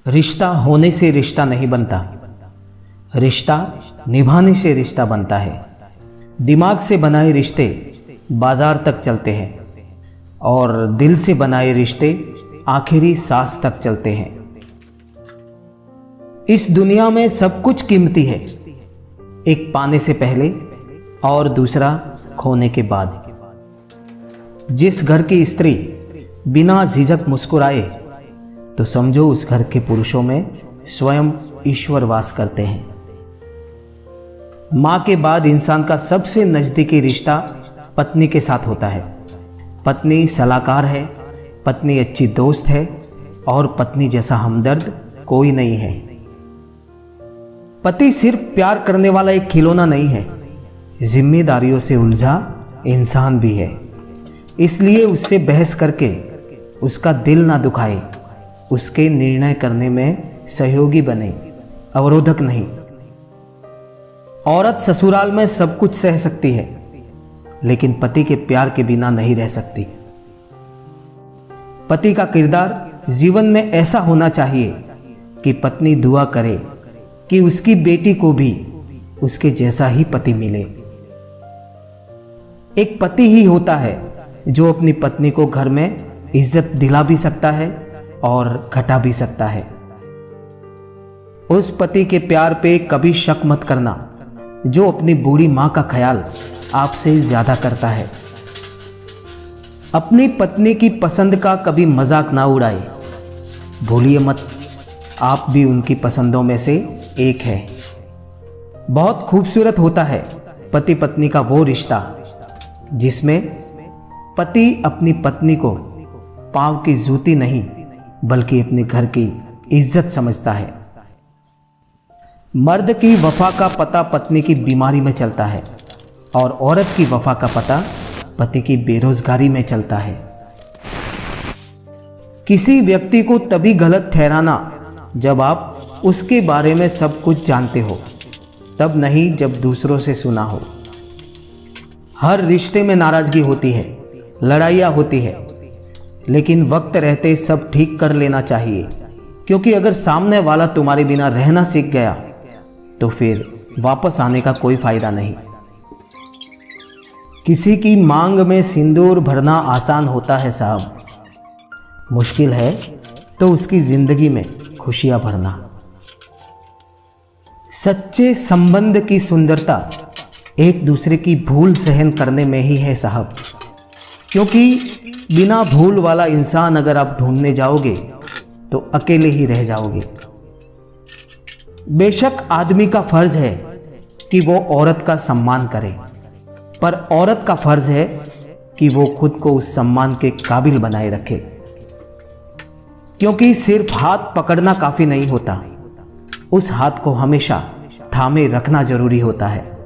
रिश्ता होने से रिश्ता नहीं बनता, रिश्ता निभाने से रिश्ता बनता है। दिमाग से बनाए रिश्ते बाजार तक चलते हैं और दिल से बनाए रिश्ते आखिरी सांस तक चलते हैं। इस दुनिया में सब कुछ कीमती है, एक पाने से पहले और दूसरा खोने के बाद। जिस घर की स्त्री बिना झिझक मुस्कुराए तो समझो उस घर के पुरुषों में स्वयं ईश्वर वास करते हैं। मां के बाद इंसान का सबसे नजदीकी रिश्ता पत्नी के साथ होता है। पत्नी सलाहकार है, पत्नी अच्छी दोस्त है और पत्नी जैसा हमदर्द कोई नहीं है। पति सिर्फ प्यार करने वाला एक खिलौना नहीं है, जिम्मेदारियों से उलझा इंसान भी है। इसलिए उससे बहस करके उसका दिल ना दुखाए, उसके निर्णय करने में सहयोगी बने, अवरोधक नहीं। औरत ससुराल में सब कुछ सह सकती है, लेकिन पति के प्यार के बिना नहीं रह सकती। पति का किरदार जीवन में ऐसा होना चाहिए कि पत्नी दुआ करे कि उसकी बेटी को भी उसके जैसा ही पति मिले। एक पति ही होता है जो अपनी पत्नी को घर में इज्जत दिला भी सकता है और घटा भी सकता है। उस पति के प्यार पे कभी शक मत करना जो अपनी बूढ़ी मां का ख्याल आपसे ज्यादा करता है। अपनी पत्नी की पसंद का कभी मजाक ना उड़ाए। भूलिए मत, आप भी उनकी पसंदों में से एक है। बहुत खूबसूरत होता है पति पत्नी का वो रिश्ता जिसमें पति अपनी पत्नी को पांव की जूती नहीं बल्कि अपने घर की इज्जत समझता है। मर्द की वफा का पता पत्नी की बीमारी में चलता है और औरत की वफा का पता पति की बेरोजगारी में चलता है। किसी व्यक्ति को तभी गलत ठहराना जब आप उसके बारे में सब कुछ जानते हो, तब नहीं जब दूसरों से सुना हो। हर रिश्ते में नाराजगी होती है, लड़ाइयाँ होती है, लेकिन वक्त रहते सब ठीक कर लेना चाहिए, क्योंकि अगर सामने वाला तुम्हारे बिना रहना सीख गया तो फिर वापस आने का कोई फायदा नहीं। किसी की मांग में सिंदूर भरना आसान होता है साहब, मुश्किल है तो उसकी जिंदगी में खुशियां भरना। सच्चे संबंध की सुंदरता एक दूसरे की भूल सहन करने में ही है साहब, क्योंकि बिना भूल वाला इंसान अगर आप ढूंढने जाओगे तो अकेले ही रह जाओगे। बेशक आदमी का फर्ज है कि वो औरत का सम्मान करे, पर औरत का फर्ज है कि वो खुद को उस सम्मान के काबिल बनाए रखे, क्योंकि सिर्फ हाथ पकड़ना काफी नहीं होता, उस हाथ को हमेशा थामे रखना जरूरी होता है।